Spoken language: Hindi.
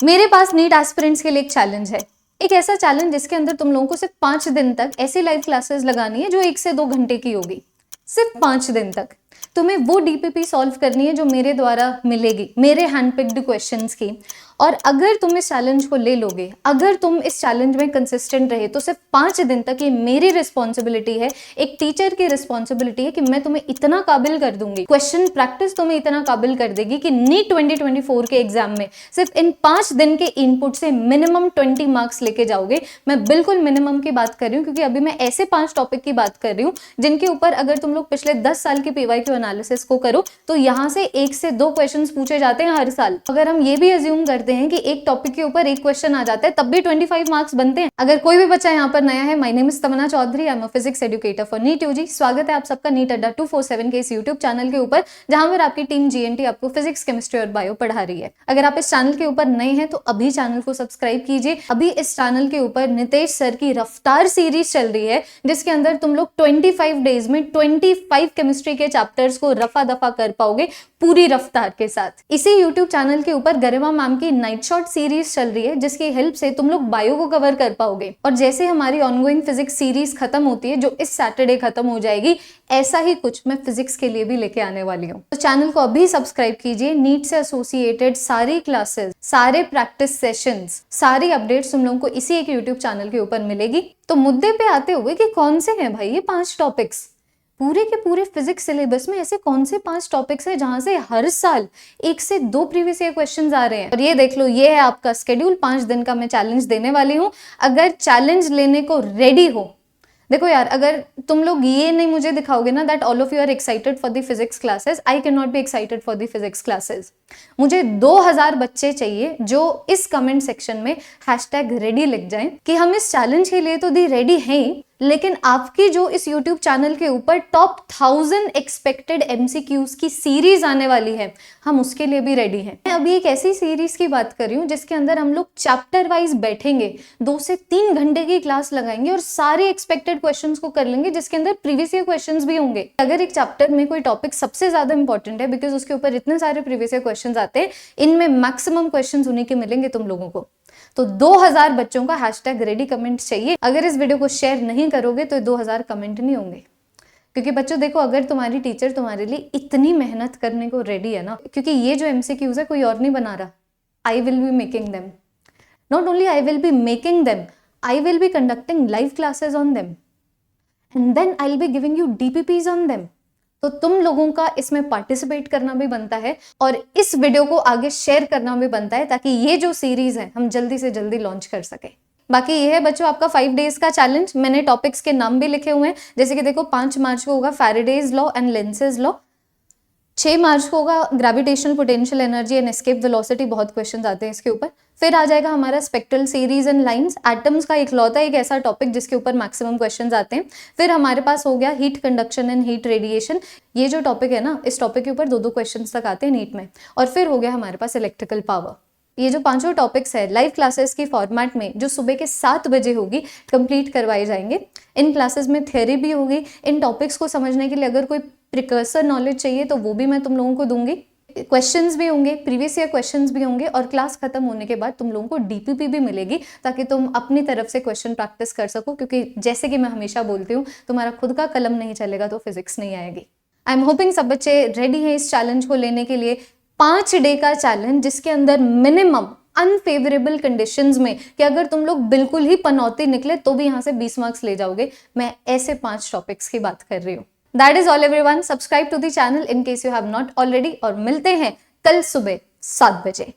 मेरे पास नीट एस्पिरेंट्स के लिए एक चैलेंज है, एक ऐसा चैलेंज जिसके अंदर तुम लोगों को सिर्फ 5 दिन तक ऐसी लाइव क्लासेस लगानी है जो 1 से 2 घंटे की होगी। सिर्फ 5 दिन तक तुम्हें वो डीपीपी सॉल्व करनी है जो मेरे द्वारा मिलेगी, मेरे हैंडपिक्ड क्वेश्चंस की। और अगर तुम इस चैलेंज को ले लोगे, अगर तुम इस चैलेंज में कंसिस्टेंट रहे, तो सिर्फ 5 दिन तक ये मेरी रिस्पॉन्सिबिलिटी है, एक टीचर की रिस्पॉन्सिबिलिटी है कि मैं तुम्हें इतना काबिल कर दूंगी, क्वेश्चन प्रैक्टिस तुम्हें इतना काबिल कर देगी कि नीट 2024 के एग्जाम में सिर्फ इन 5 दिन के इनपुट से मिनिमम 20 मार्क्स लेके जाओगे। मैं बिल्कुल मिनिमम की बात कर रही हूँ, क्योंकि अभी मैं ऐसे 5 टॉपिक की बात कर रही हूँ जिनके ऊपर अगर तुम लोग पिछले 10 साल की पीवाईक्यू एनालिसिस को करो तो यहाँ से 1 से 2 क्वेश्चन पूछे जाते हैं हर साल। अगर हम ये भी अज्यूम करते हैं कि एक टॉपिक के ऊपर एक क्वेश्चन आ जाता है, तब भी 25 मार्क्स बनते हैं। अगर कोई भी बच्चा यहाँ पर नया है, my name is Tamanna Chaudhary, I am a physics educator for NEET UG. स्वागत है आप सबका नीट अड्डा 247 के इस यूट्यूब चैनल के ऊपर, जहां पर आपकी टीम जीएनटी आपको फिजिक्स, केमिस्ट्री और बायो पढ़ा रही है। अगर आप इस चैनल के ऊपर नए हैं तो अभी चैनल को सब्सक्राइब कीजिए। अभी इस चैनल के ऊपर नितेश सर की रफ्तार सीरीज चल रही है, जिसके अंदर तुम लोग 25 डेज में 25 केमिस्ट्री के चैप्टर्स को रफा दफा कर पाओगे पूरी रफ्तार के साथ। इसी यूट्यूब चैनल के ऊपर गरिमा मैम की नाइट शॉट सीरीज चल रही है, जिसकी हेल्प से तुम लोग बायो को कवर कर पाओगे। और जैसे हमारी ऑनगोइंग फिजिक्स सीरीज खत्म होती है, जो इस सैटरडे खत्म हो जाएगी, ऐसा ही कुछ मैं फिजिक्स के लिए भी लेके आने वाली हूँ। तो चैनल को अभी सब्सक्राइब कीजिए। नीट से एसोसिएटेड सारी क्लासेस, सारे प्रैक्टिस सेशंस, सारी अपडेट्स तुम लोगों को इसी एक यूट्यूब चैनल के ऊपर मिलेगी। तो मुद्दे पे आते हुए कि कौन से हैं भाई ये 5 टॉपिक्स, पूरे के पूरे फिजिक्स सिलेबस में ऐसे कौन से 5 टॉपिक्स हैं जहां से हर साल 1 से 2 प्रीवियस ईयर क्वेश्चंस आ रहे हैं। और ये देख लो, ये है आपका स्केड्यूल। 5 दिन का मैं चैलेंज देने वाली हूं। अगर चैलेंज लेने को रेडी हो, देखो यार, अगर तुम लोग ये नहीं मुझे दिखाओगे ना that all of you are excited for the physics classes, I can not be excited for the physics classes. मुझे 2000 बच्चे चाहिए जो इस कमेंट सेक्शन में #रेडी लिख जाएं कि हम इस चैलेंज के लिए तो दी रेडी हैं, लेकिन आपकी जो इस YouTube चैनल के ऊपर टॉप 1000 एक्सपेक्टेड MCQs की सीरीज आने वाली है, हम उसके लिए भी रेडी हैं। मैं अभी एक ऐसी सीरीज की बात कर रही हूँ जिसके अंदर हम लोग चैप्टर वाइज बैठेंगे, 2 से 3 घंटे की क्लास लगाएंगे और सारे एक्सपेक्टेड क्वेश्चंस को कर लेंगे, जिसके अंदर प्रीवियस ईयर क्वेश्चंस भी होंगे। अगर एक चैप्टर में कोई टॉपिक सबसे ज्यादा इंपॉर्टेंट है, बिकॉज उसके ऊपर इतने सारे प्रीवियस ईयर क्वेश्चंस आते हैं, इनमें मैक्सिमम क्वेश्चंस उन्हीं के मिलेंगे तुम लोगों को। तो 2000 बच्चों का #रेडी कमेंट चाहिए। अगर इस वीडियो को शेयर नहीं करोगे तो 2000 कमेंट नहीं होंगे, क्योंकि बच्चों देखो, अगर तुम्हारी टीचर तुम्हारे लिए इतनी मेहनत करने को रेडी है ना, क्योंकि ये जो MCQs है कोई और नहीं बना रहा, I will be making them. Not only I will be making them, I will be conducting live classes on them and then I will be giving you DPPs on them. तो तुम लोगों का इसमें पार्टिसिपेट करना भी बनता है और इस वीडियो को आगे शेयर करना भी बनता है, ताकि ये जो सीरीज है हम जल्दी से जल्दी लॉन्च कर सके। बाकी ये है बच्चों आपका 5 डेज का चैलेंज। मैंने टॉपिक्स के नाम भी लिखे हुए हैं, जैसे कि देखो 5 मार्च को होगा Faraday's law and lenses law, 6 मार्च को होगा gravitational potential energy and escape velocity, बहुत क्वेश्चंस आते हैं इसके ऊपर। फिर आ जाएगा हमारा spectral series and lines, atoms का इकलौता एक ऐसा टॉपिक जिसके ऊपर मैक्सिमम क्वेश्चंस आते हैं। फिर हमारे पास हो गया heat conduction and heat radiation, ये जो टॉपिक है ना, इस टॉपिक के ऊपर 2-2 क्वेश्चंस तक आते हैं नीट में। और फिर हो गया हमारे पास इलेक्ट्रिकल पावर। ये जो 5 टॉपिक्स है लाइव क्लासेस की फॉर्मेट में, जो सुबह के 7 बजे होगी, कंप्लीट करवाए जाएंगे। इन क्लासेस में थ्योरी भी होगी। इन टॉपिक्स को समझने के लिए अगर कोई प्रिकर्सर नॉलेज चाहिए तो वो भी मैं तुम लोगों को दूंगी। क्वेश्चंस भी होंगे, प्रीवियस ईयर क्वेश्चंस भी होंगे, और क्लास खत्म होने के बाद तुम लोगों को DPP भी मिलेगी, ताकि तुम अपनी तरफ से क्वेश्चन प्रैक्टिस कर सको। क्योंकि जैसे कि मैं हमेशा बोलती हूँ, तुम्हारा खुद का कलम नहीं चलेगा तो फिजिक्स नहीं आएगी। आई एम होपिंग सब बच्चे रेडी हैं इस चैलेंज को लेने के लिए। 5 डे का चैलेंज, जिसके अंदर मिनिमम अनफेवरेबल कंडीशंस में कि अगर तुम लोग बिल्कुल ही पनौती निकले तो भी यहाँ से 20 मार्क्स ले जाओगे, मैं ऐसे 5 टॉपिक्स की बात कर रही हूँ। That is all everyone. Subscribe to the channel in case you have not already, और मिलते हैं कल सुबह 7 बजे।